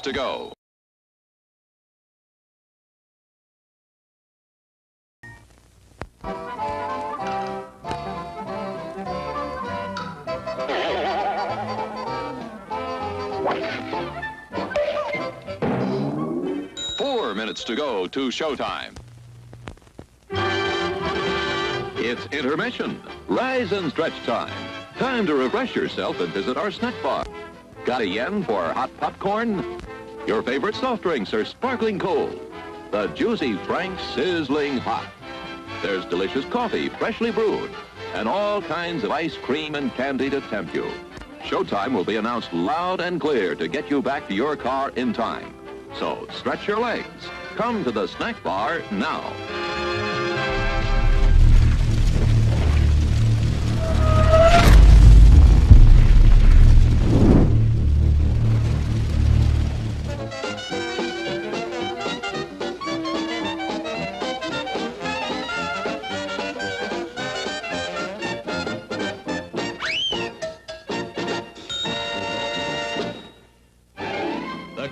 to go. Minutes to go to showtime. It's intermission. Rise and stretch time. Time to refresh yourself and visit our snack bar. Got a yen for hot popcorn? Your favorite soft drinks are sparkling cold. The juicy Frank's sizzling hot. There's delicious coffee, freshly brewed, and all kinds of ice cream and candy to tempt you. Showtime will be announced loud and clear to get you back to your car in time. So stretch your legs. Come to the snack bar now.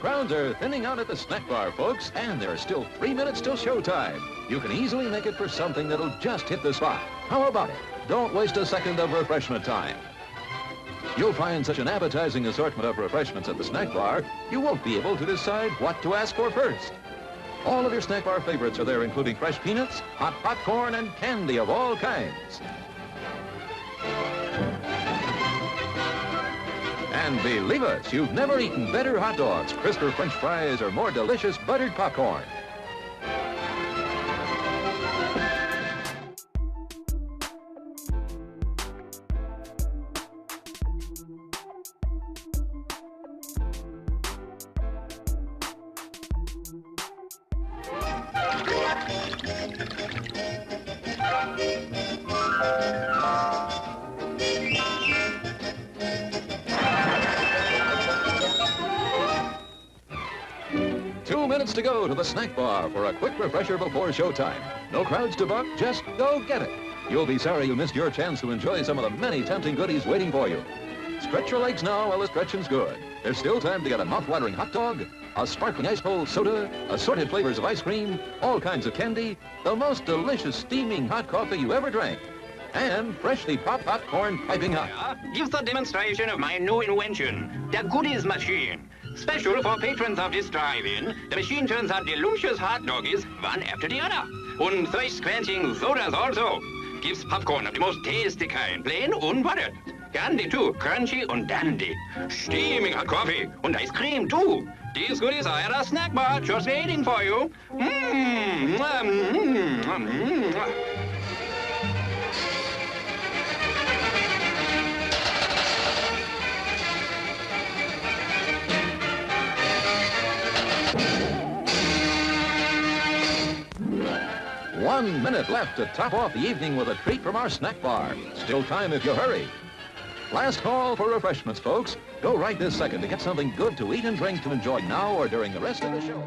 Crowds are thinning out at the snack bar, folks, and there are still 3 minutes till showtime. You can easily make it for something that'll just hit the spot. How about it? Don't waste a second of refreshment time. You'll find such an appetizing assortment of refreshments at the snack bar, you won't be able to decide what to ask for first. All of your snack bar favorites are there, including fresh peanuts, hot popcorn, and candy of all kinds. And believe us, you've never eaten better hot dogs, crisper French fries, or more delicious buttered popcorn. To go to the snack bar for a quick refresher before showtime. No crowds to buck, just go get it. You'll be sorry you missed your chance to enjoy some of the many tempting goodies waiting for you. Stretch your legs now while the stretching's good. There's still time to get a mouth-watering hot dog, a sparkling ice-cold soda, assorted flavors of ice cream, all kinds of candy, the most delicious steaming hot coffee you ever drank, and freshly popped popcorn piping hot. Gives a demonstration of my new invention, the goodies machine. Special for patrons of this drive-in, the machine turns out delicious hot doggies one after the other. And thirst-quenching sodas also. Gives popcorn of the most tasty kind, plain unbuttered. Candy too, crunchy and dandy. Steaming hot coffee and ice cream too. These goodies are at a snack bar just waiting for you. One minute left to top off the evening with a treat from our snack bar. Still time if you hurry. Last call for refreshments, folks. Go right this second to get something good to eat and drink to enjoy now or during the rest of the show.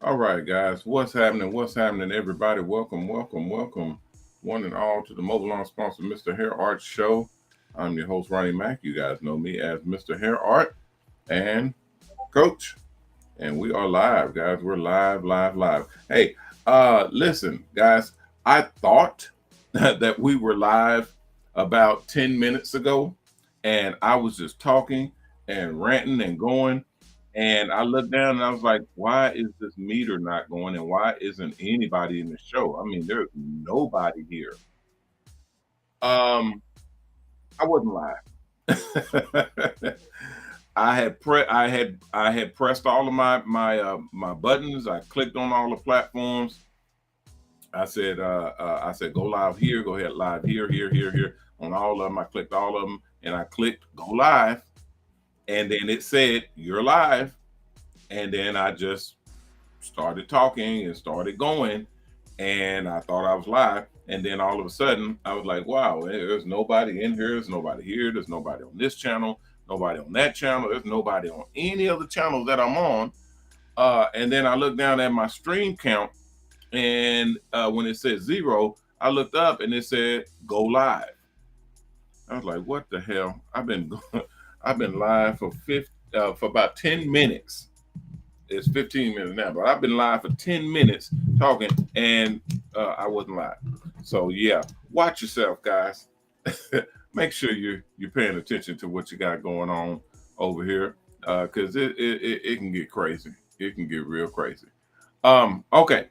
All right, guys, what's happening? What's happening, everybody? Welcome, welcome, welcome, one and all, to the Mobile Salons sponsored MrHairArt show. I'm your host, Ronnie Mac. You guys know me as MrHairArt and Coach, and we are live, guys. We're live. Hey, listen, guys, I thought that we were live about 10 minutes ago, and I was just talking and ranting and going, And I looked down and I was like, why is this meter not going? And why isn't anybody in the show? I mean, there's nobody here. I wasn't live. I had pressed all of my buttons. I clicked on all the platforms. I said go live here, go ahead live here, here on all of them. I clicked all of them and I clicked go live, and then it said you're live, and then I just started talking and started going, and I thought I was live, and then all of a sudden I was like, wow, there's nobody in here, there's nobody here, there's nobody on this channel, nobody on that channel, there's nobody on any of the channels that I'm on. And then I looked down at my stream count, and when it said 0, I looked up and it said go live. I was like, what the hell? I've been live for about 10 minutes. It's 15 minutes now, but I've been live for 10 minutes talking, and I wasn't live. So yeah, watch yourself, guys. Make sure you're paying attention to what you got going on over here, because it can get crazy. It can get real crazy. Okay.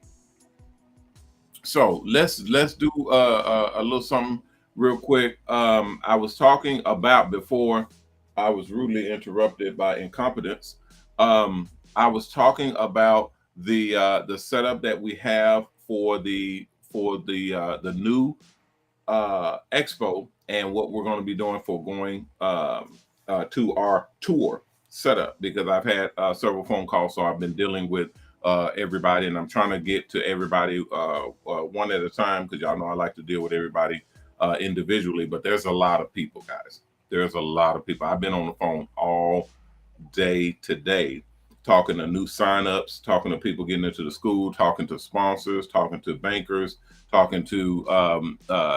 So let's do a little something real quick. I was talking about, before I was rudely interrupted by incompetence. I was talking about the setup that we have for the new expo, and what we're going to be doing for going to our tour setup, because I've had several phone calls, so I've been dealing with everybody, and I'm trying to get to everybody one at a time, because y'all know I like to deal with everybody individually, but there's a lot of people, guys. There's a lot of people. I've been on the phone all day today, talking to new signups, talking to people getting into the school, talking to sponsors, talking to bankers, talking to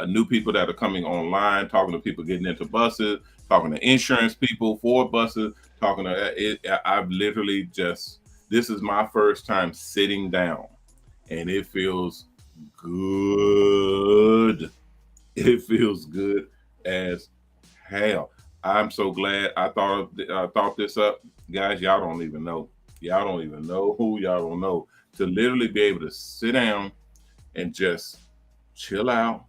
new people that are coming online, talking to people getting into buses, talking to insurance people for buses, talking to it. I've literally just, this is my first time sitting down, and it feels good. It feels good as hell. I'm so glad I thought this up, guys. Y'all don't even know. Y'all don't even know who y'all don't know, to literally be able to sit down and just chill out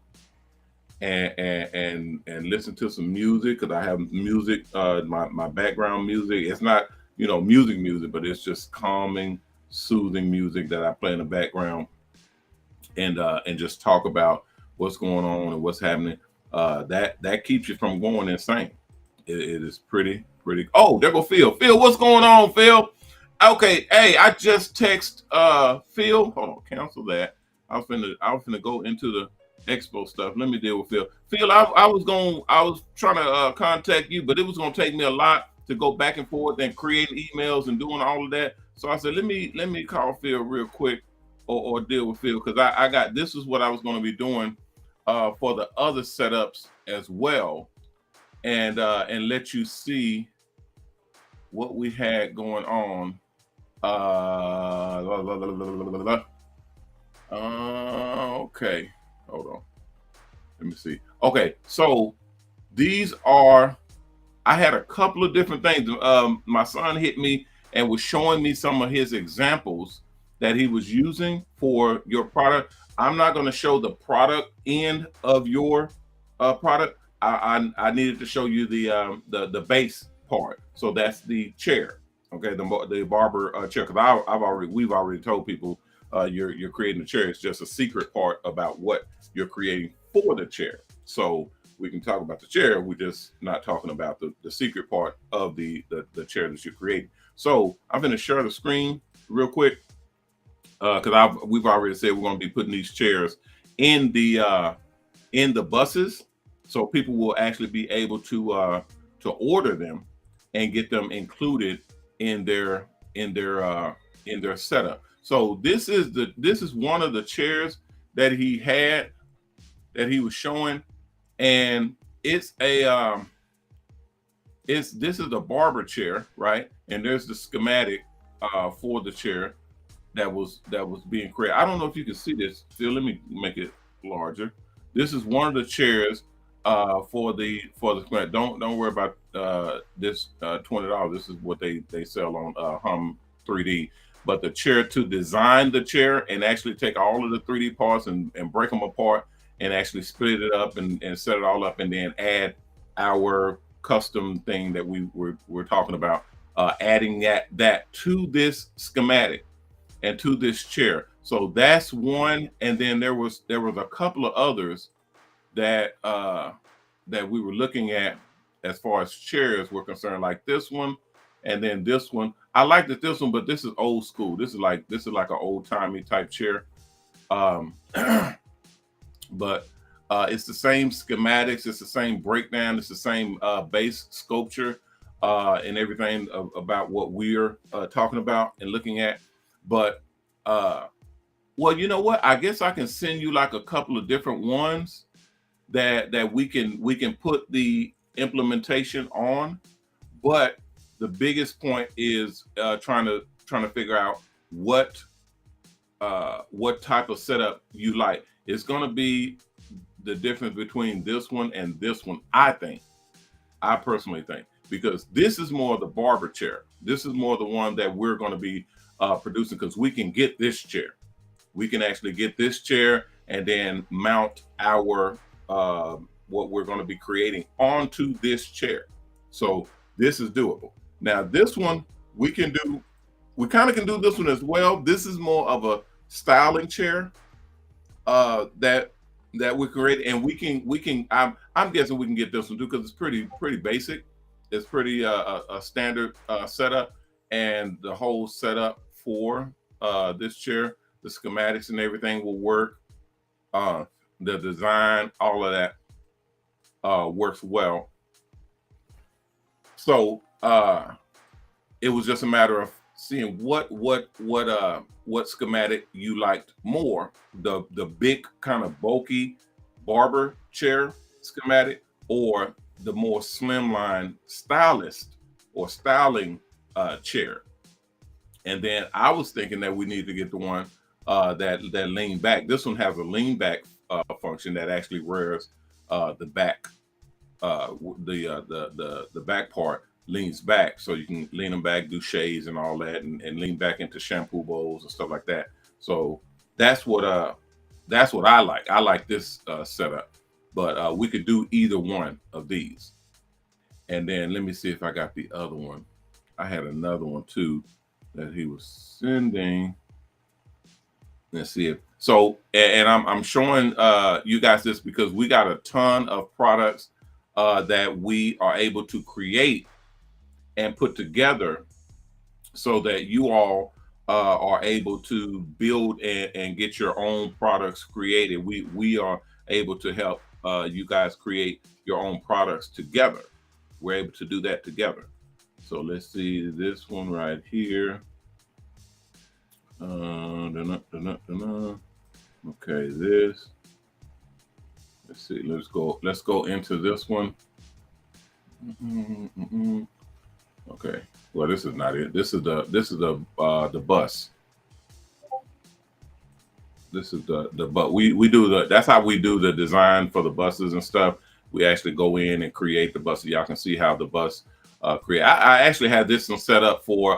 and listen to some music, because I have music, my background music. It's not, music, but it's just calming, soothing music that I play in the background, and just talk about what's going on and what's happening. That keeps you from going insane. It is pretty. Oh, there go Phil. Phil, what's going on, Phil? Okay, hey, I just text Phil. Hold on, cancel that. I was finna go into the expo stuff. Let me deal with Phil. Phil, I was trying to contact you, but it was gonna take me a lot to go back and forth and creating emails and doing all of that. So I said, let me call Phil real quick, or deal with Phil, because I got, this is what I was gonna be doing for the other setups as well, and let you see what we had going on. Okay, hold on. Let me see. Okay, so these are, I had a couple of different things. My son hit me and was showing me some of his examples that he was using for your product. I'm not going to show the product end of your product. I needed to show you the base part. So that's the chair. Okay, the barber chair, because we've already told people you're creating the chair. It's just a secret part about what you're creating for the chair. So we can talk about the chair. We're just not talking about the secret part of the chair that you're creating. So I'm going to share the screen real quick, because we've already said we're going to be putting these chairs in the buses, so people will actually be able to order them and get them included in their setup. So this is one of the chairs that he had, that he was showing, and this is the barber chair, right? And there's the schematic for the chair that was being created. I don't know if you can see this. Still, let me make it larger. This is one of the chairs for the don't worry about this $20. This is what they sell on Hum 3D. But the chair, to design the chair and actually take all of the 3D parts and break them apart and actually split it up and set it all up and then add our custom thing that we're talking about, adding that to this schematic and to this chair. So that's one. And then there was a couple of others that that we were looking at as far as chairs were concerned, like this one, and then this one. I like this one, but this is old school. This is like an old timey type chair. But it's the same schematics, it's the same breakdown, it's the same base sculpture and everything about what we're talking about and looking at. But well, you know what? I guess I can send you like a couple of different ones that we can put the implementation on. But the biggest point is trying to figure out what type of setup you like. It's going to be the difference between this one and this one, I personally think, because this is more the barber chair. This is more the one that we're going to be producing, because we can get this chair. We can actually get this chair and then mount our what we're going to be creating onto this chair. So this is doable. Now this one we kind of can do this one as well. This is more of a styling chair that we create, and we can I'm guessing we can get this one too, because it's pretty basic. It's pretty a standard setup, and the whole setup for this chair, the schematics and everything will work. The design, all of that works well. So it was just a matter of seeing what schematic you liked more, the big kind of bulky barber chair schematic, or the more slimline stylist or styling chair. And then I was thinking that we need to get the one that lean back. This one has a lean back function that actually rears the back, the back part leans back, so you can lean them back, do shades and all that, and lean back into shampoo bowls and stuff like that. So that's what I like. I like this setup, but we could do either one of these. And then let me see if I got the other one. I had another one too that he was sending. Let's see it. So, and I'm showing you guys this because we got a ton of products that we are able to create and put together so that you all are able to build and get your own products created. We are able to help you guys create your own products together. We're able to do that together. So let's see this one right here. Okay, this. Let's see. Let's go into this one. Okay. Well, this is not it. This is the bus. This is the but we do that's how we do the design for the buses and stuff. We actually go in and create the bus. So y'all can see how the bus create. I actually had this one set up for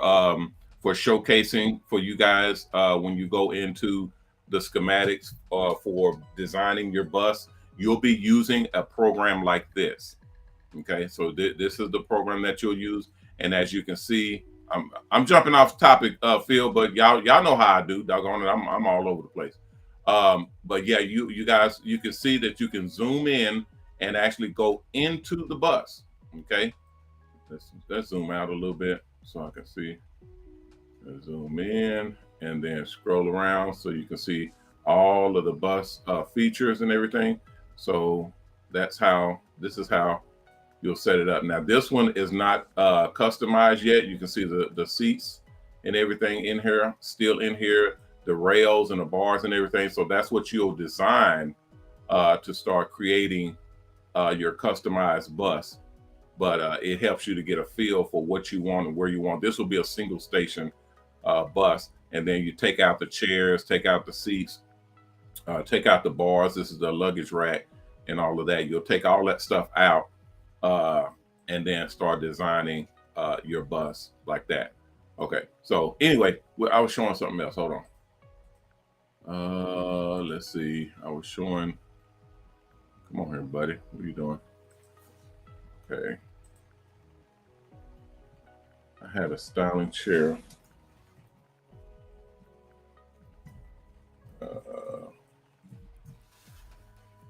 showcasing for you guys when you go into the schematics for designing your bus. You'll be using a program like this. Okay, so this is the program that you'll use, and as you can see, I'm jumping off topic, Phil, but y'all know how I do. Doggone it, I'm all over the place. But yeah, you guys, you can see that you can zoom in and actually go into the bus. Okay, let's zoom out a little bit so I can see. Zoom in and then scroll around so you can see all of the bus features and everything. So this is how you'll set it up. Now this one is not customized yet. You can see the seats and everything in here, still in here, the rails and the bars and everything. So that's what you'll design to start creating your customized bus. But it helps you to get a feel for what you want and where you want. This will be a single station bus, and then you take out the chairs, take out the seats, take out the bars. This is the luggage rack and all of that. You'll take all that stuff out and then start designing your bus like that. Okay, so anyway, I was showing something else. Hold on. Let's see. I was showing. Come on here, buddy. What are you doing? Okay. I had a styling chair.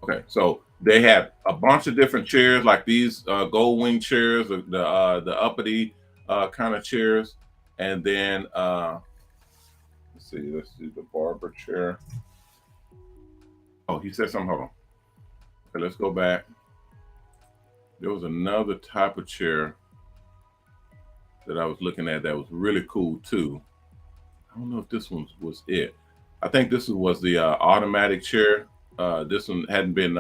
Okay, so they have a bunch of different chairs, like these gold wing chairs, the uppity kind of chairs, and then let's see the barber chair. Oh, he said something. Hold on. Okay, let's go back. There was another type of chair that I was looking at that was really cool too. I don't know if this one was it. I think this was the automatic chair. This one hadn't been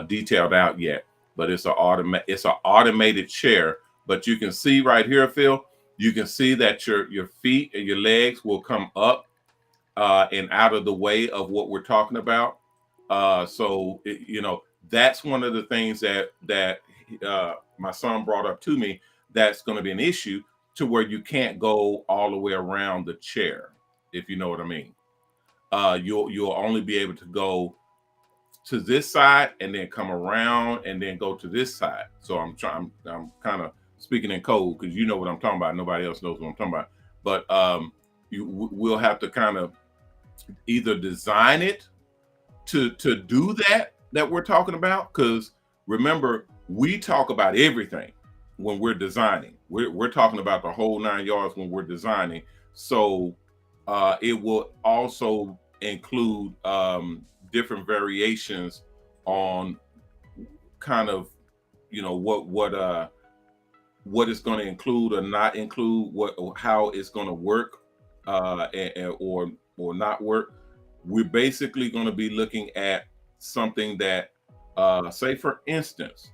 detailed out yet, but it's an automated chair. But you can see right here, Phil. You can see that your feet and your legs will come up and out of the way of what we're talking about. So that's one of the things that my son brought up to me. That's going to be an issue to where you can't go all the way around the chair, if you know what I mean. You'll only be able to go to this side and then come around and then go to this side. So I'm kind of speaking in code because you know what I'm talking about. Nobody else knows what I'm talking about. But we'll have to kind of either design it to do that we're talking about. Because remember, we talk about everything when we're designing. We're talking about the whole 9 yards when we're designing. So it will also include different variations on kind of what it's going to include or not include, how it's going to work or not work. We're basically going to be looking at something that say for instance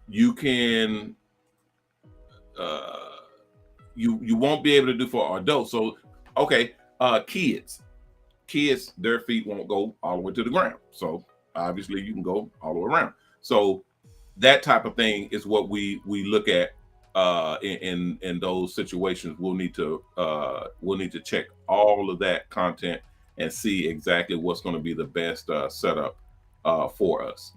you can you won't be able to do for adults. So okay, kids, their feet won't go all the way to the ground. So obviously you can go all the way around. So that type of thing is what we look at in those situations. We'll need to check all of that content and see exactly what's going to be the best setup for us.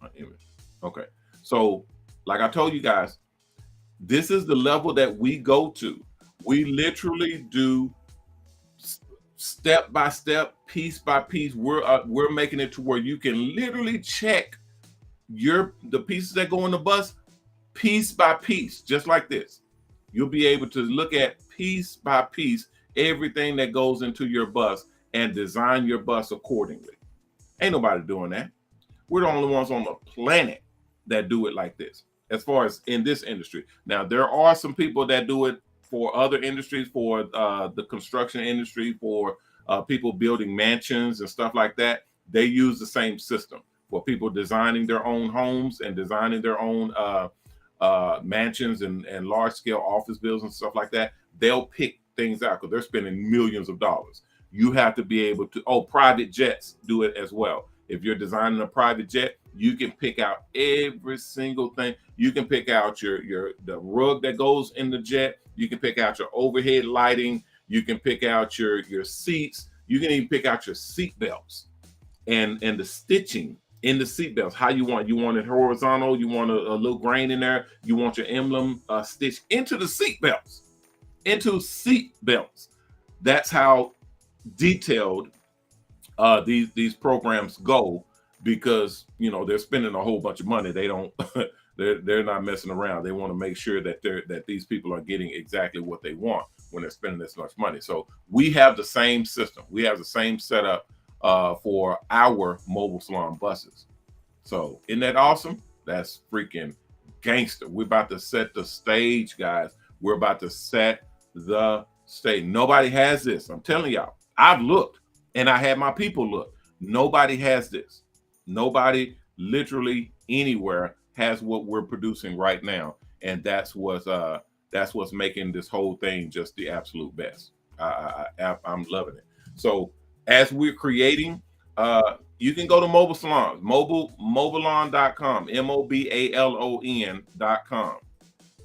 My image. Okay. So, like I told you guys, this is the level that we go to. We literally do step by step, piece by piece. We're making it to where you can literally check the pieces that go in the bus piece by piece, just like this. You'll be able to look at piece by piece everything that goes into your bus and design your bus accordingly. Ain't nobody doing that. We're the only ones on the planet that do it like this, as far as in this industry. Now, there are some people that do it for other industries, for the construction industry, for people building mansions and stuff like that. They use the same system for people designing their own homes and designing their own mansions and large scale office buildings and stuff like that. They'll pick things out because they're spending millions of dollars. You have to be able to, private jets do it as well. If you're designing a private jet, you can pick out every single thing. You can pick out the rug that goes in the jet. You can pick out your overhead lighting. You can pick out your seats. You can even pick out your seat belts and the stitching in the seat belts. How you want it horizontal. You want a little grain in there. You want your emblem stitched into the seat belts. That's how detailed these programs go, because they're spending a whole bunch of money. They don't they're not messing around. They want to make sure that these people are getting exactly what they want when they're spending this much money. So we have the same system. We have the same setup for our mobile salon buses. So isn't that awesome? That's freaking gangster. We're about to set the stage, guys. We're about to set the stage. Nobody has this. I'm telling y'all. I've looked and I had my people look. Nobody has this. Nobody literally anywhere has what we're producing right now. And that's what's making this whole thing just the absolute best. I'm loving it. So as we're creating, you can go to Mobile Salons, mobalon.com, mobalon.com,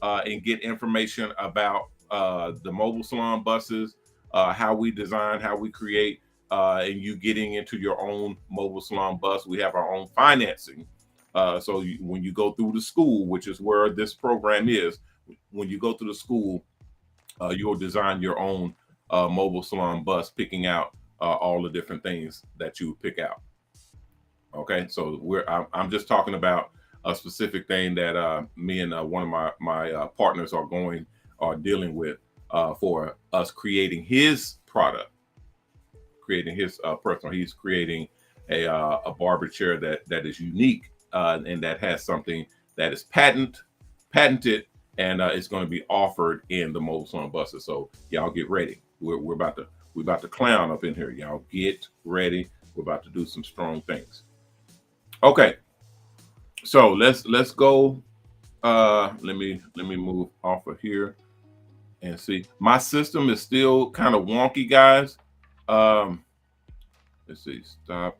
and get information about the Mobile Salon buses, how we design, how we create, and you getting into your own mobile salon bus. We have our own financing. So when you go through the school, which is where this program is, when you go through the school, you'll design your own mobile salon bus, picking out all the different things that you would pick out. Okay, so I'm just talking about a specific thing that me and one of my partners are dealing with for us creating his product, creating his personal. He's creating a barber chair that is unique and that has something that is patented, and it's going to be offered in the mobile salon buses. So y'all get ready. We're about to clown up in here. Y'all get ready. We're about to do some strong things. Okay, so let's go. Let me move off of here and see. My system is still kind of wonky, guys. Let's see. Stop.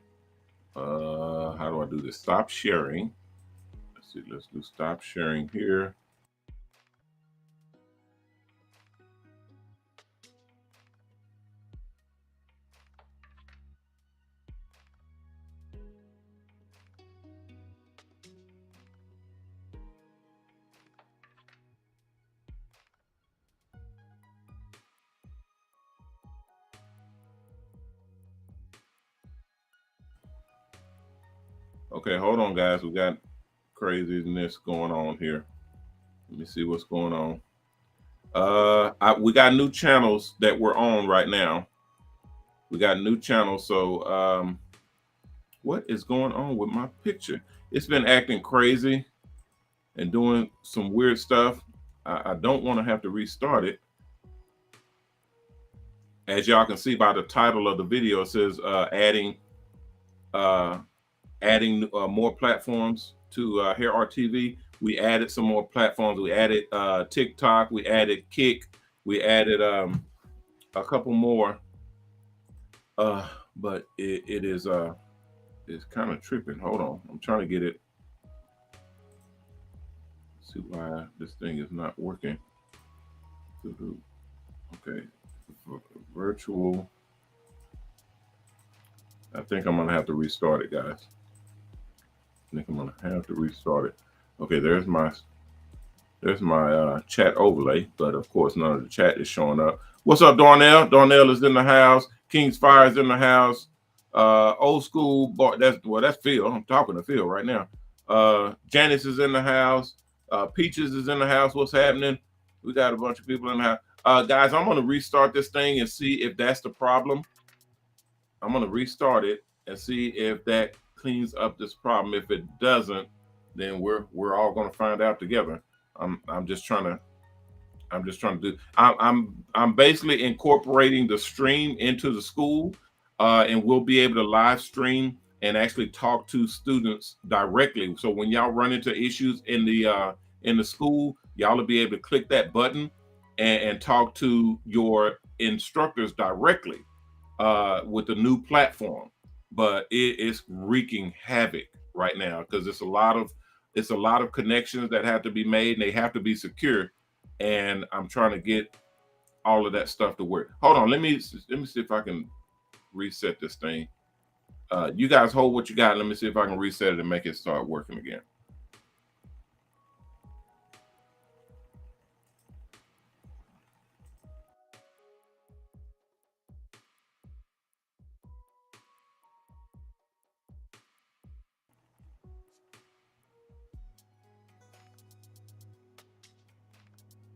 How do I do this? Stop sharing. Let's see. Let's do stop sharing here. Okay, hold on, guys. We got craziness going on here. Let me see what's going on. We got new channels that we're on right now. We got new channels. So what is going on with my picture? It's been acting crazy and doing some weird stuff. I don't want to have to restart it. As y'all can see by the title of the video, it says adding more platforms to HairArt TV. We added some more platforms. We added TikTok. We added Kick. We added a couple more. But it is it's kind of tripping. Hold on, I'm trying to get it. Let's see why this thing is not working. Okay, virtual. I think I'm gonna have to restart it, guys. think I'm gonna have to restart it. Okay, there's my chat overlay, but of course none of the chat is showing up. What's up, Darnell? Darnell is in the house. King's Fire is in the house. Old school bar. That's Phil. I'm talking to Phil right now. Janice is in the house. Peaches is in the house. What's happening? We got a bunch of people in the house. Guys, I'm gonna restart this thing and see if that's the problem. I'm gonna restart it and see if that cleans up this problem. If it doesn't, then we're all gonna find out together. I'm just trying to do. I'm basically incorporating the stream into the school, and we'll be able to live stream and actually talk to students directly. So when y'all run into issues in the school, y'all will be able to click that button and talk to your instructors directly with the new platform. But it is wreaking havoc right now because it's a lot of connections that have to be made and they have to be secure. And I'm trying to get all of that stuff to work. Hold on, let me see if I can reset this thing. You guys hold what you got. Let me see if I can reset it and make it start working again.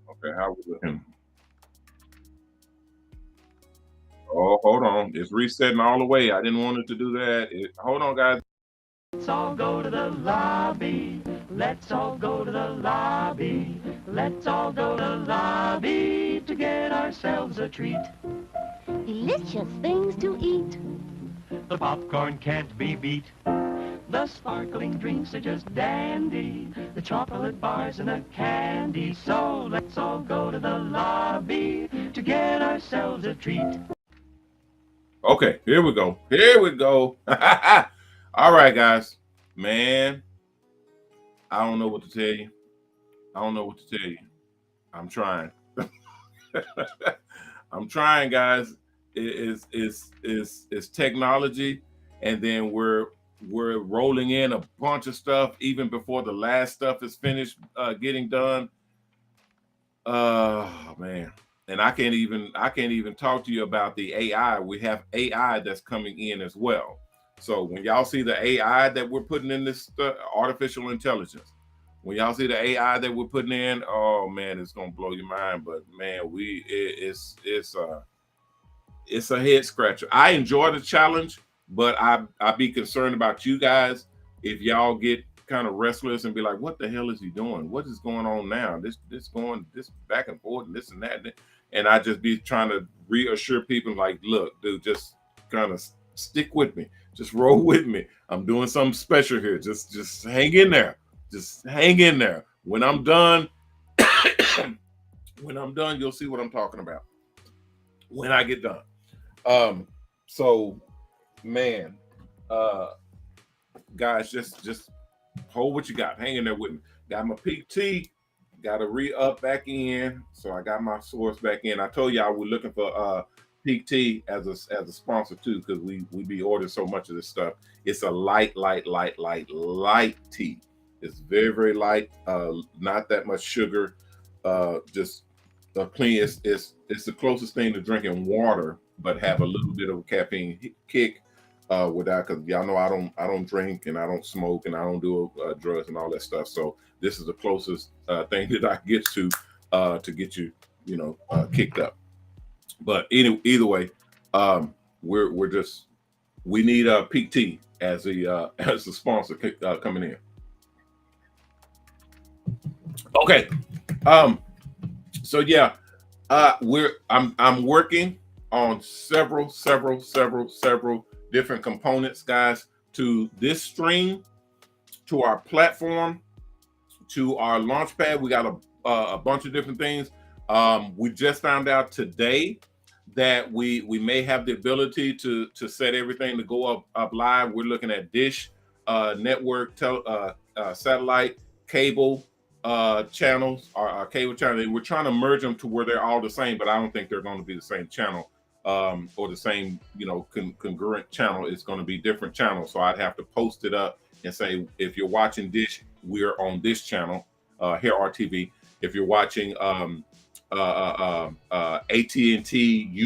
Okay, how we looking? Oh, hold on. It's resetting all the way. I didn't want it to do that. Hold on, guys. Let's all go to the lobby. Let's all go to the lobby. Let's all go to the lobby to get ourselves a treat. Delicious things to eat. The popcorn can't be beat. The sparkling drinks are just dandy. The chocolate bars and the candy. So let's all go to the lobby to get ourselves a treat. Okay, here we go. Here we go. All right, guys. Man, I don't know what to tell you. I don't know what to tell you. I'm trying. I'm trying, guys. It's technology, and then we're rolling in a bunch of stuff even before the last stuff is finished getting done. Oh man. And I can't even talk to you about the AI. We have AI that's coming in as well. So when y'all see the AI that we're putting in this artificial intelligence, when y'all see the AI that we're putting in, oh man, it's gonna blow your mind. But man, it's a head scratcher. I enjoy the challenge, but I be concerned about you guys if y'all get kind of restless and be like, what the hell is he doing? What is going on now? This back and forth and this and that. And I just be trying to reassure people like, look, dude, just kind of stick with me. Just roll with me. I'm doing something special here. Just hang in there. Just hang in there. When I'm done, you'll see what I'm talking about. When I get done. So man, guys, just hold what you got. Hang in there with me. Got my peak tea. Got to re-up back in. So I got my source back in. I told y'all we're looking for Peak Tea as a sponsor too, because we be ordering so much of this stuff. It's a light tea. It's very, very light, not that much sugar, just clean. It's the closest thing to drinking water, but have a little bit of a caffeine kick without, because y'all know I don't drink and I don't smoke and I don't do drugs and all that stuff. So this is the closest thing that I get to get you, kicked up. But either way, we need Peak Tea as a sponsor coming in. Okay. So yeah, I'm working on several different components, guys, to this stream, to our platform, to our launch pad. We got a bunch of different things. We just found out today that we may have the ability to set everything to go up live. We're looking at dish, network, satellite, cable channels, our cable channel. We're trying to merge them to where they're all the same, but I don't think they're going to be the same channel or the same congruent channel. It's going to be different channels, so I'd have to post it up and say, if you're watching Dish, we're on this channel, HairArt TV. If you're watching AT&T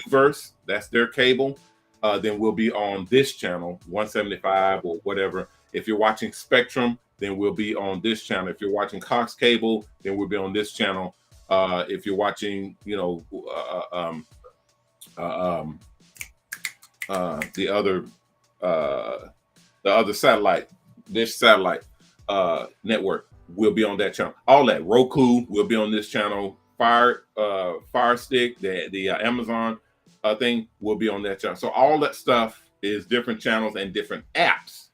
Uverse, that's their cable, then we'll be on this channel, 175 or whatever. If you're watching Spectrum, then we'll be on this channel. If you're watching Cox Cable, then we'll be on this channel. If you're watching, you know, the other satellite, Dish satellite network, we'll be on that channel. All that Roku will be on this channel. Fire Stick, the Amazon thing will be on that channel. So all that stuff is different channels and different apps.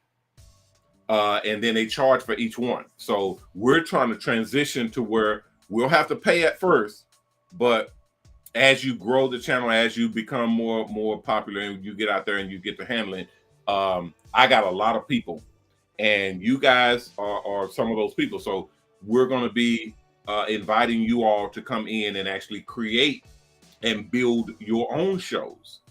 And then they charge for each one. So we're trying to transition to where we'll have to pay at first, but as you grow the channel, as you become more popular and you get out there and you get to handling, I got a lot of people, and you guys are some of those people. So we're going to be inviting you all to come in and actually create and build your own shows.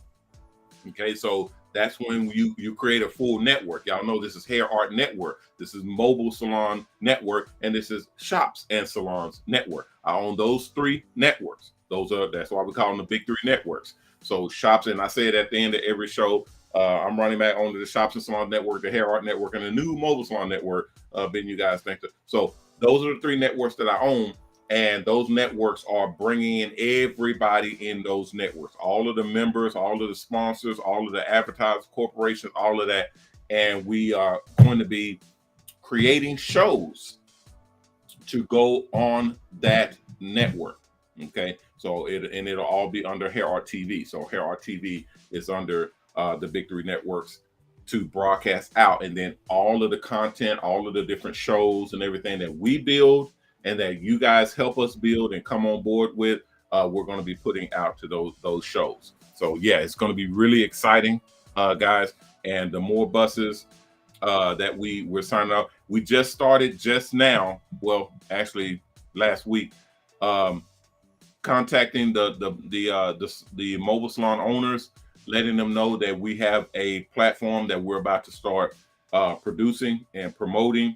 Okay, so that's when you create a full network. Y'all know this is HairArt Network, this is Mobile Salon Network, and this is Shops and Salons Network. I own those 3 networks. That's why we call them the big 3 networks. So Shops, and I say it at the end of every show, I'm Ronnie Mac, owner of the Shops and Salon Network, the HairArt Network, and the new Mobile Salon Network. Ben, you guys think that. So those are the 3 networks that I own. And those networks are bringing in everybody in those networks, all of the members, all of the sponsors, all of the advertisers, corporations, all of that. And we are going to be creating shows to go on that network. Okay, so it'll all be under HairArt TV. So HairArt TV is under the big 3 networks to broadcast out, and then all of the content, all of the different shows and everything that we build and that you guys help us build and come on board with, we're going to be putting out to those shows. So yeah, it's going to be really exciting, guys. And the more buses that we're signing up, we just started just now. Well, actually last week, contacting the mobile salon owners, letting them know that we have a platform that we're about to start producing and promoting,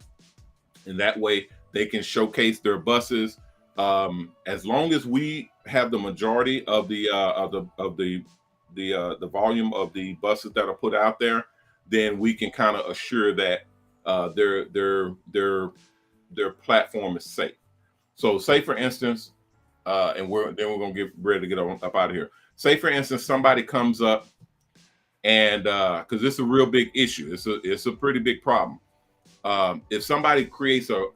and that way they can showcase their buses. As long as we have the majority of the volume of the buses that are put out there, then we can kind of assure that their platform is safe. So, say for instance, and we're gonna get ready to get up out of here. Say for instance, somebody comes up, and because it's a real big issue, it's a pretty big problem. If somebody creates a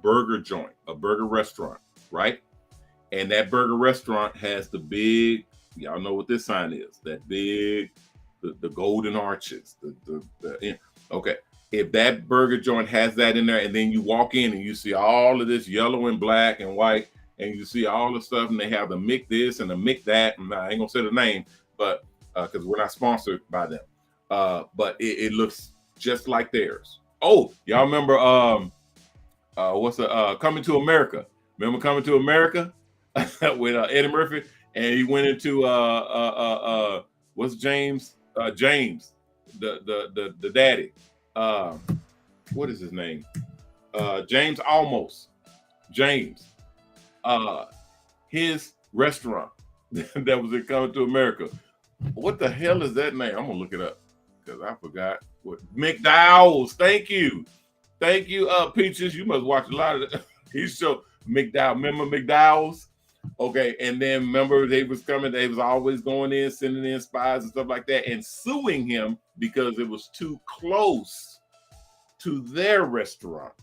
burger joint, a burger restaurant, right? And that burger restaurant has the big, y'all know what this sign is, that big, the golden arches, okay. If that burger joint has that in there, and then you walk in and you see all of this yellow and black and white, and you see all the stuff, and they have the Mick this and the Mick that, and I ain't gonna say the name, but because we're not sponsored by them, but it looks just like theirs. Oh, y'all remember Coming to America? Remember Coming to America with Eddie Murphy, and he went into what's James the daddy, what is his name? James his restaurant that was in Coming to America. What the hell is that name? I'm gonna look it up because I forgot. What McDowell's? Thank you, Peaches. You must watch a lot of that. He showed McDowell. Remember McDowell's? Okay, and then remember they was coming. They was always going in, sending in spies and stuff like that, and suing him because it was too close to their restaurant.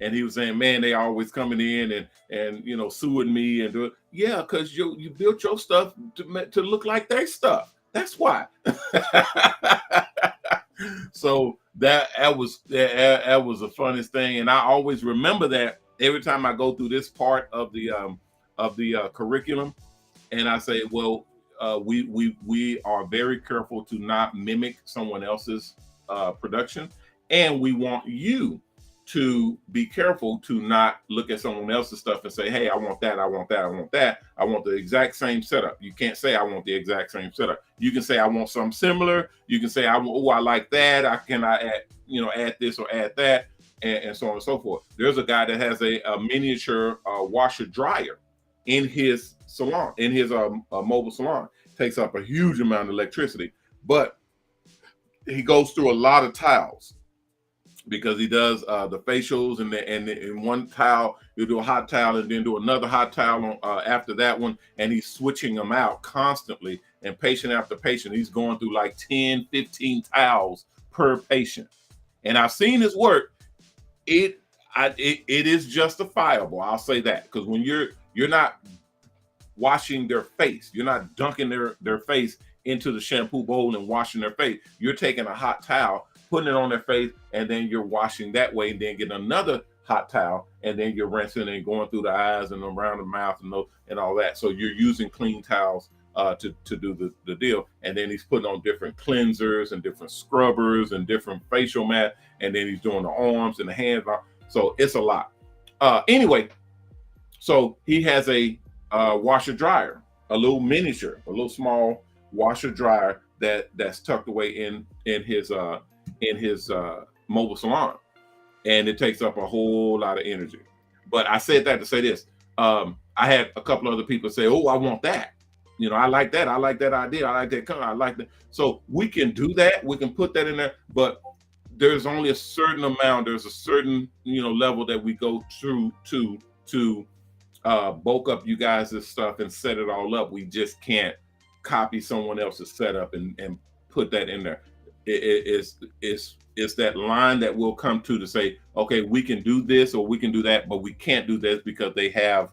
And he was saying, "Man, they always coming in and suing me and do it." Yeah, because you built your stuff to look like their stuff. That's why. So that was the funniest thing, and I always remember that every time I go through this part of the curriculum, and I say, well, we are very careful to not mimic someone else's production, and we want you to be careful to not look at someone else's stuff and say, hey, I want that, I want that, I want that. I want the exact same setup. You can't say I want the exact same setup. You can say I want something similar. You can say, I like that. I add this or add that, and so on and so forth. There's a guy that has a miniature washer dryer in his salon, in his mobile salon. Takes up a huge amount of electricity, but he goes through a lot of tiles, because he does the facials, and in one tile he'll do a hot towel and then do another hot towel after that one, and he's switching them out constantly, and patient after patient he's going through like 10-15 towels per patient. And I've seen his work. It is justifiable, I'll say that, because when you're not washing their face, you're not dunking their face into the shampoo bowl and washing their face. You're taking a hot towel, putting it on their face, and then you're washing that way, and then getting another hot towel, and then you're rinsing and going through the eyes and around the mouth and all that. So you're using clean towels to do the deal. And then he's putting on different cleansers and different scrubbers and different facial mat, and then he's doing the arms and the hands. So it's a lot. Anyway, so he has a washer dryer, a little miniature, a little small washer dryer that's tucked away in his mobile salon, and it takes up a whole lot of energy. But I said that to say this: I had a couple other people say, "Oh, I want that. I like that. I like that idea. I like that color. I like that." So we can do that. We can put that in there, but there's only a certain amount. There's a certain level that we go through to bulk up you guys' stuff and set it all up. We just can't copy someone else's setup and put that in there. It's that line that we'll come to say, okay, we can do this or we can do that, but we can't do this because they have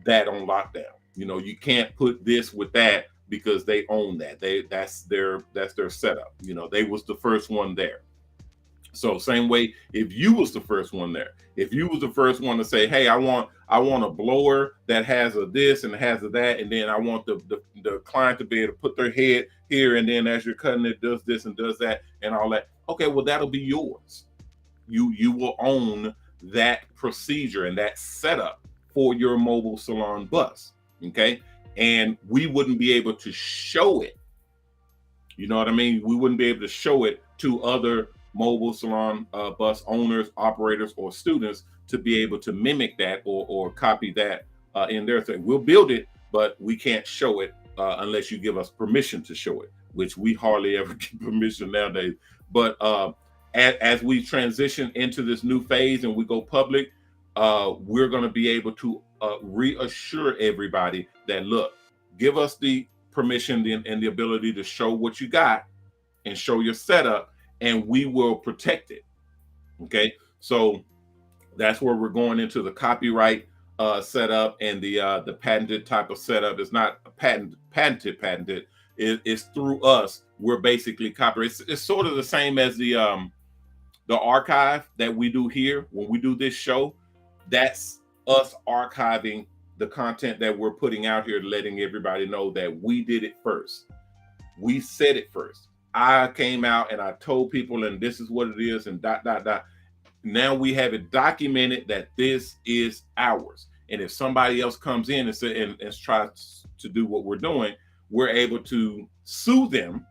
that on lockdown. You can't put this with that because they own that. That's their setup. They was the first one there. So same way, if you was the first one there, if you was the first one to say, hey, I want a blower that has a this and has a that, and then I want the client to be able to put their head here, and then as you're cutting it, does this and does that and all that. Okay, well, that'll be yours. You will own that procedure and that setup for your mobile salon bus. Okay, and we wouldn't be able to show it. You know what I mean? We wouldn't be able to show it to other mobile salon bus owners, operators, or students to be able to mimic that or copy that in their thing. We'll build it, but we can't show it unless you give us permission to show it, which we hardly ever get permission nowadays. But as we transition into this new phase and we go public, we're going to be able to reassure everybody that, look, give us the permission and the ability to show what you got and show your setup, and we will protect it. Okay, so that's where we're going into the copyright setup and the patented type of setup. It's not patented. It's through us. We're basically copyright. It's sort of the same as the archive that we do here when we do this show. That's us archiving the content that we're putting out here, letting everybody know that we did it first. We said it first. I came out and I told people, and this is what it is, and ... Now we have it documented that this is ours. And if somebody else comes in and tries to do what we're doing, we're able to sue them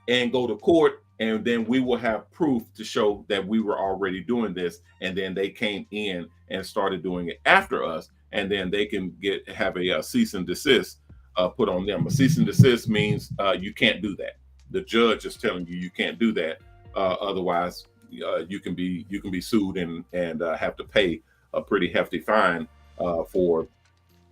and go to court, and then we will have proof to show that we were already doing this, and then they came in and started doing it after us, and then they can have a cease and desist put on them. A cease and desist means you can't do that. The judge is telling you can't do that. Otherwise, you can be sued and have to pay a pretty hefty fine for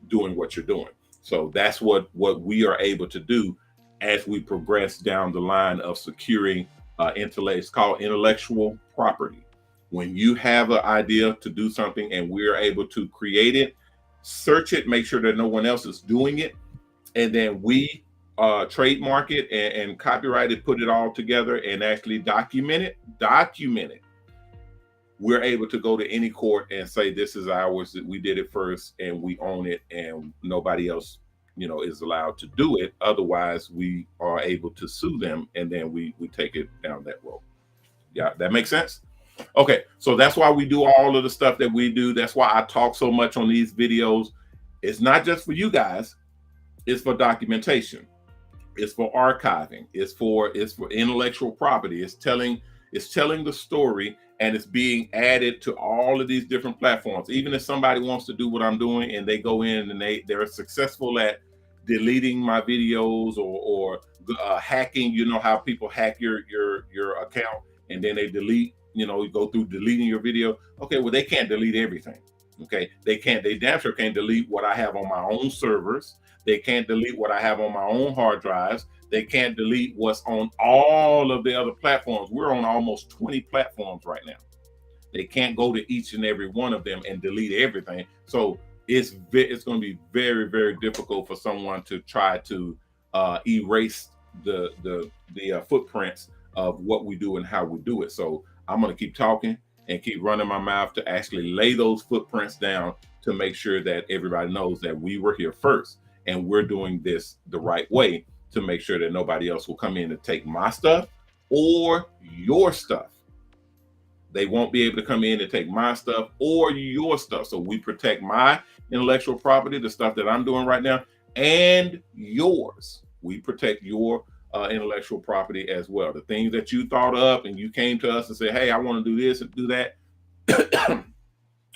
doing what you're doing. So that's what we are able to do as we progress down the line of securing it's called intellectual property. When you have an idea to do something and we're able to create it, search it, make sure that no one else is doing it, and then we trademark it and copyright it, put it all together and actually document it. We're able to go to any court and say, this is ours, that we did it first and we own it, and nobody else, is allowed to do it. Otherwise, we are able to sue them, and then we take it down that road. Yeah, that makes sense. Okay, so that's why we do all of the stuff that we do. That's why I talk so much on these videos. It's not just for you guys. It's for documentation. It's for archiving. It's for intellectual property. It's telling the story, and it's being added to all of these different platforms. Even if somebody wants to do what I'm doing and they go in and they're successful at deleting my videos or hacking, you know how people hack your account and then they delete, you go through deleting your video. Okay, well, they can't delete everything. Okay, they damn sure can't delete what I have on my own servers. They can't delete what I have on my own hard drives. They can't delete what's on all of the other platforms. We're on almost 20 platforms right now. They can't go to each and every one of them and delete everything. So it's going to be very, very difficult for someone to try to erase the footprints of what we do and how we do it. So I'm going to keep talking and keep running my mouth to actually lay those footprints down to make sure that everybody knows that we were here first. And we're doing this the right way to make sure that nobody else will come in and take my stuff or your stuff. They won't be able to come in and take my stuff or your stuff. So we protect my intellectual property, the stuff that I'm doing right now, and yours. We protect your intellectual property as well. The things that you thought up and you came to us and said, hey, I want to do this and do that,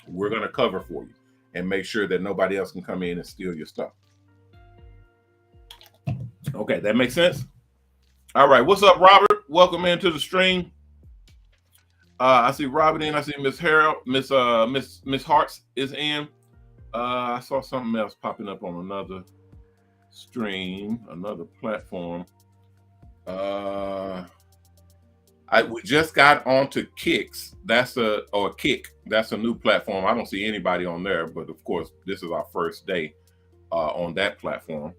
we're going to cover for you and make sure that nobody else can come in and steal your stuff. Okay, that makes sense. All right, what's up, Robert? Welcome into the stream. I see Robert in. I see Miss Harold, Miss Harts is in. I saw something else popping up on another stream, another platform. We just got onto Kicks. Kick. That's a new platform. I don't see anybody on there, but of course, this is our first day on that platform.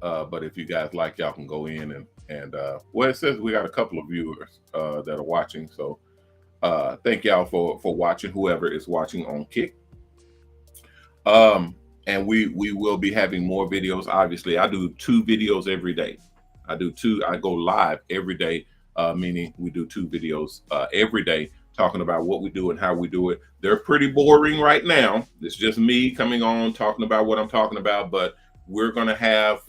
But if you guys like, y'all can go in and well, it says we got a couple of viewers that are watching. So thank y'all for watching, whoever is watching on Kick. And we will be having more videos. Obviously, I do 2 videos every day. I go live every day, meaning we do 2 videos every day talking about what we do and how we do it. They're pretty boring right now. It's just me coming on talking about what I'm talking about, but we're going to have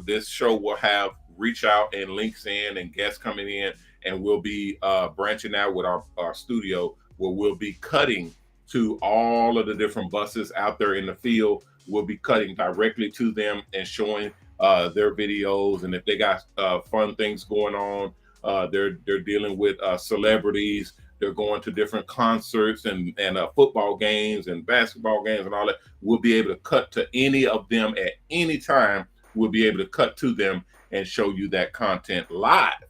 this show will have reach out and links in and guests coming in, and we'll be branching out with our studio where we'll be cutting to all of the different buses out there in the field. We'll be cutting directly to them and showing their videos, and if they got fun things going on, they're dealing with celebrities. They're going to different concerts and football games and basketball games and all that. We'll be able to cut to any of them at any time. We'll be able to cut to them and show you that content live,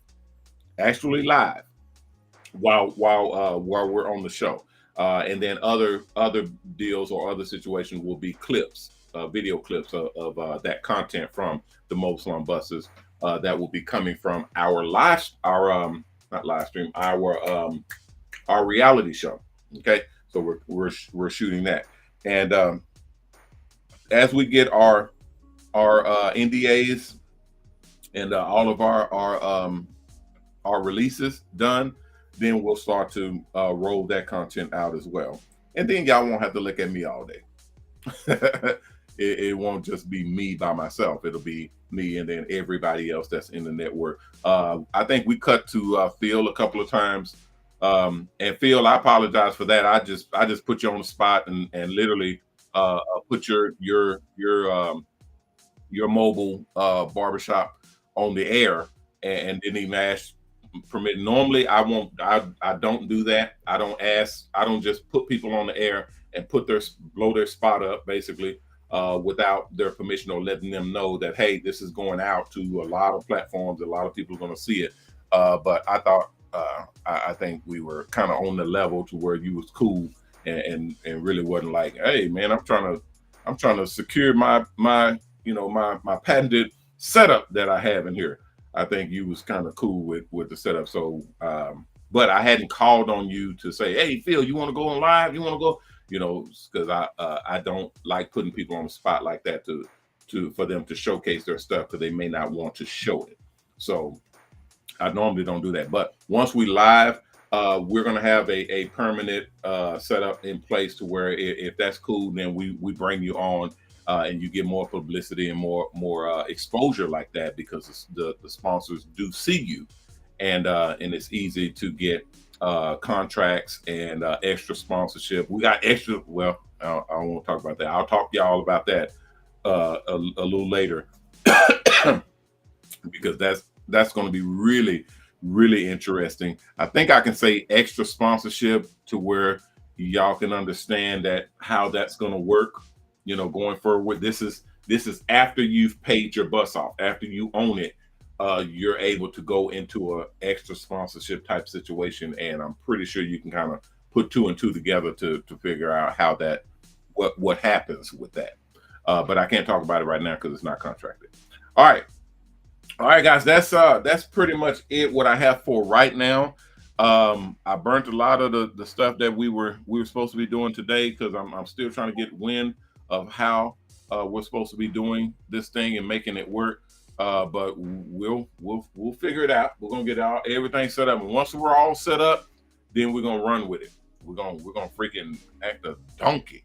actually live, while we're on the show. And then other deals or other situations will be clips, video clips of that content from the Mobile Salon Buses that will be coming from our reality show. Okay, so we're shooting that, and as we get our NDAs and all of our releases done, then we'll start to roll that content out as well. And then y'all won't have to look at me all day. It won't just be me by myself. It'll be me and then everybody else that's in the network. I think we cut to Phil a couple of times. And Phil, I apologize for that. I just put you on the spot and literally put your mobile barbershop on the air and didn't even ask permit. Normally I don't do that. I don't just put people on the air and blow their spot up basically without their permission or letting them know that, hey, this is going out to a lot of platforms. A lot of people are going to see it. But I thought, I think we were kind of on the level to where you was cool and really wasn't like, hey man, I'm trying to secure my patented setup that I have in here. I think you was kind of cool with the setup. So, but I hadn't called on you to say, hey, Phil, you want to go on live? You want to go? Because I don't like putting people on the spot like that for them to showcase their stuff because they may not want to show it. So I normally don't do that. But once we live, we're going to have a permanent setup in place to where if that's cool, then we bring you on and you get more publicity and more exposure like that, because the sponsors do see you, and it's easy to get contracts and extra sponsorship. We got extra. Well, I won't talk about that. I'll talk to y'all about that a little later because that's going to be really interesting. I think I can say extra sponsorship to where y'all can understand that how that's going to work, going forward. This is after you've paid your bus off, after you own it, you're able to go into a extra sponsorship type situation. And I'm pretty sure you can kind of put 2 and 2 together to figure out how that, what happens with that. But I can't talk about it right now because it's not contracted. All right, guys, that's pretty much it. What I have for right now. I burnt a lot of the stuff that we were supposed to be doing today because I'm still trying to get wind of how we're supposed to be doing this thing and making it work. But we'll figure it out. We're gonna get everything set up, and once we're all set up, then we're gonna run with it. We're gonna freaking act a donkey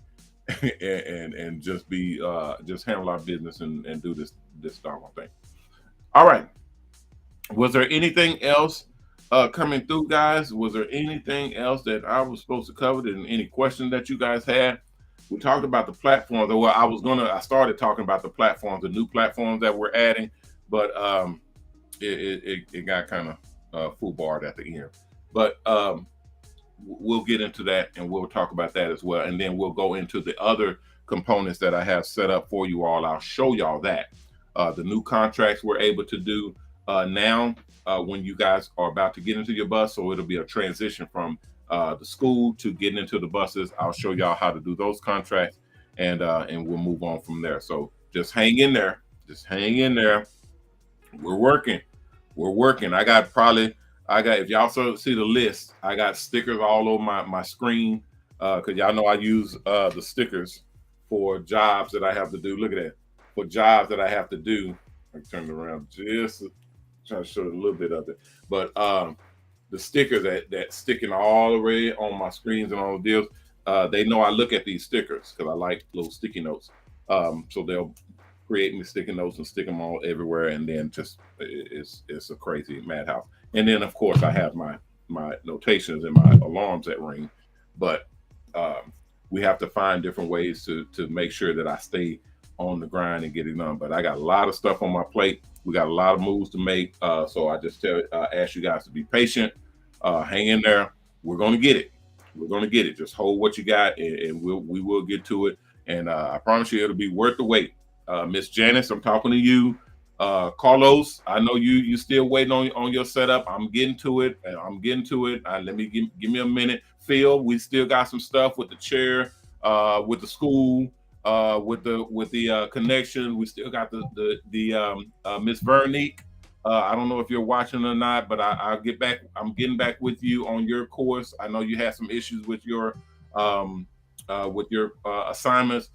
and just be just handle our business and do this doggone thing. All right. Was there anything else coming through, guys? Was there anything else that I was supposed to cover? And any questions that you guys had? We talked about the platforms. Well, I started talking about the platforms, the new platforms that we're adding, but it got kind of foolbarred at the end. But we'll get into that and we'll talk about that as well. And then we'll go into the other components that I have set up for you all. I'll show y'all that. The new contracts we're able to do now when you guys are about to get into your bus. So it'll be a transition from the school to getting into the buses. I'll show y'all how to do those contracts and we'll move on from there. So just hang in there. Just hang in there. We're working. I got, if y'all see the list, I got stickers all over my screen because y'all know I use the stickers for jobs that I have to do. Look at that. For jobs that I have to do. I can turn it around just trying to show a little bit of it. But the stickers that sticking all the way on my screens and all the deals, they know I look at these stickers because I like little sticky notes. So they'll create me sticky notes and stick them all everywhere, and then just it's a crazy madhouse. And then of course I have my notations and my alarms that ring, but we have to find different ways to make sure that I stay on the grind and get it done. But I got a lot of stuff on my plate. We got a lot of moves to make. So I just ask you guys to be patient. Hang in there. We're going to get it. We're going to get it. Just hold what you got and we will get to it. And I promise you it'll be worth the wait. Miss Janice, I'm talking to you. Carlos, I know you still waiting on your setup. I'm getting to it. Let me give me a minute. Phil, we still got some stuff with the chair, with the school, with the connection. We still got the Miss Veronique. I don't know if you're watching or not, but I'll get back. I'm getting back with you on your course. I know you had some issues with your assignments.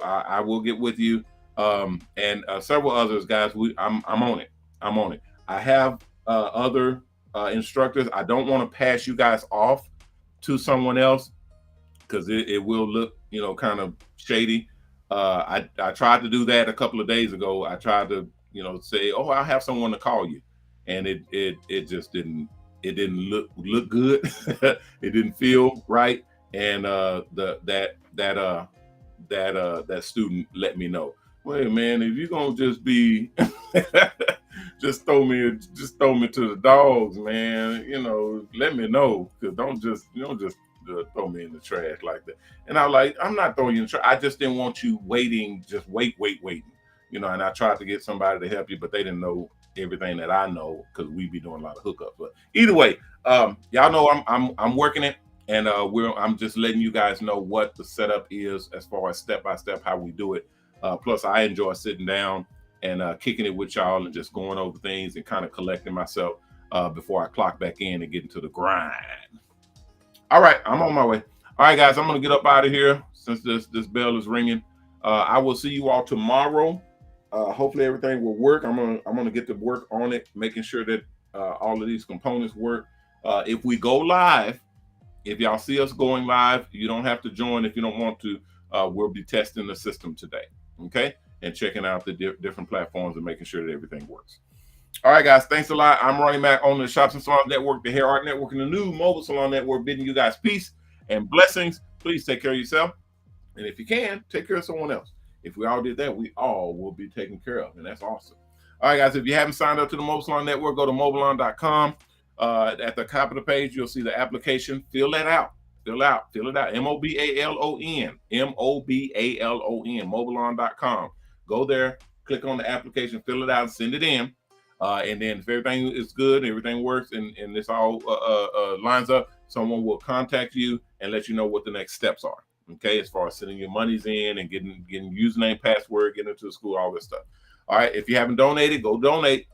I will get with you. And several others, guys. I'm on it. I have other instructors. I don't want to pass you guys off to someone else because it will look, kind of shady. I tried to do that a couple of days ago. I tried to, say, oh, I'll have someone to call you, and it just didn't look good. It didn't feel right, and that student let me know. Wait, man, if you're gonna just be just throw me to the dogs, man, let me know, because don't just throw me in the trash like that. And I was like, I'm not throwing you in the trash. I just didn't want you waiting, just waiting. And I tried to get somebody to help you, but they didn't know everything that I know because we be doing a lot of hookups. But either way, y'all know I'm working it, and I'm just letting you guys know what the setup is as far as step by step how we do it. Plus, I enjoy sitting down and kicking it with y'all and just going over things and kind of collecting myself before I clock back in and get into the grind. All right, I'm on my way. All right, guys, I'm gonna get up out of here since this bell is ringing. I will see you all tomorrow. Hopefully everything will work. I'm gonna get to work on it, making sure that all of these components work. If we go live, if y'all see us going live, you don't have to join if you don't want to. We'll be testing the system today, okay? And checking out the different platforms and making sure that everything works. All right, guys, thanks a lot. I'm Ronnie Mac, owner of the Shops Salons Network, the HairArt Network, and the new Mobile Salon Network, bidding you guys peace and blessings. Please take care of yourself. And if you can, take care of someone else. If we all did that, we all will be taken care of, and that's awesome. All right, guys, if you haven't signed up to the Mobile Salon Network, go to mobileon.com. At the top of the page, you'll see the application. Fill that out. Fill it out. MOBALON. MOBALON. Mobileon.com. Go there, click on the application, fill it out, and send it in. And then if everything is good, everything works, and this all lines up, someone will contact you and let you know what the next steps are. Okay, as far as sending your monies in and getting username, password, getting into the school, all this stuff. All right, if you haven't donated, go donate.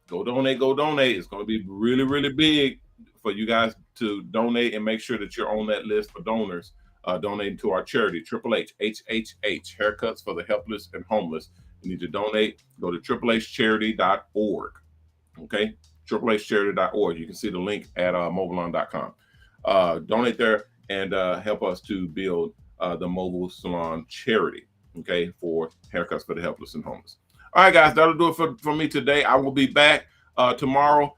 Go donate, go donate. It's going to be really, really big for you guys to donate and make sure that you're on that list for donors donating to our charity, HHH, Haircuts for the Helpless and Homeless. You need to donate. Go to HHCharity.org. Okay, HHCharity.org. You can see the link at mobileon.com. Donate there and help us to build the Mobile Salon charity, okay, for Haircuts for the Helpless and Homeless. All right, guys, that'll do it for me today. I will be back tomorrow.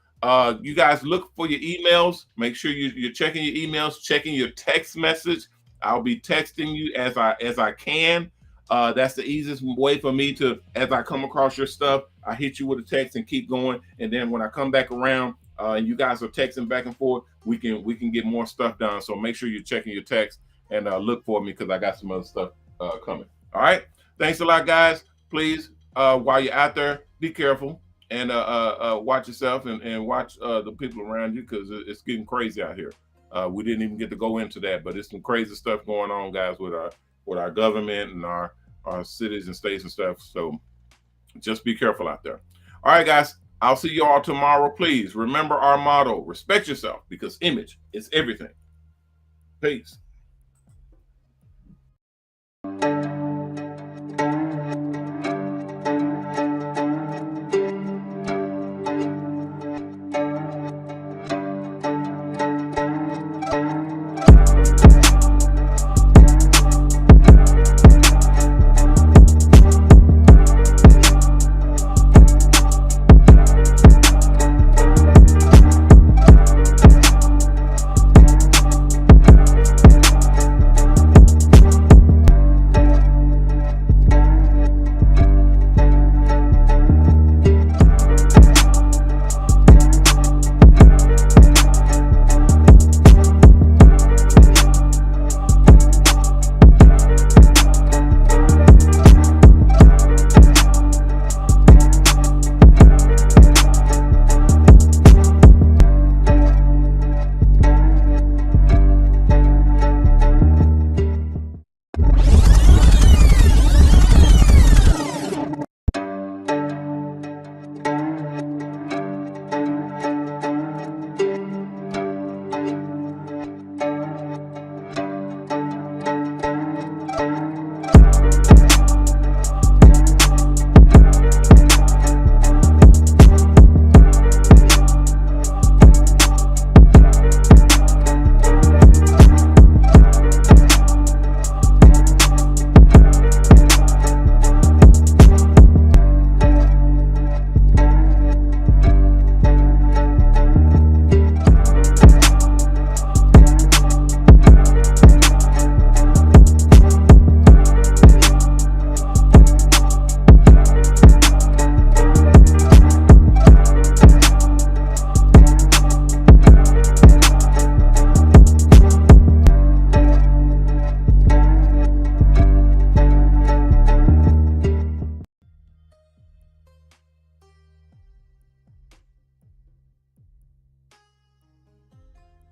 You guys look for your emails. Make sure you're checking your emails, checking your text message. I'll be texting you as I can. That's the easiest way for me to, as I come across your stuff, I hit you with a text and keep going. And then when I come back around and you guys are texting back and forth, we can get more stuff done. So make sure you're checking your text and look for me because I got some other stuff coming. All right. Thanks a lot, guys. Please, while you're out there, be careful and watch yourself and watch the people around you because it's getting crazy out here. We didn't even get to go into that, but it's some crazy stuff going on, guys, with our government and our cities and states and stuff. So just be careful out there. All right, guys. I'll see you all tomorrow. Please remember our motto: respect yourself because image is everything. Peace.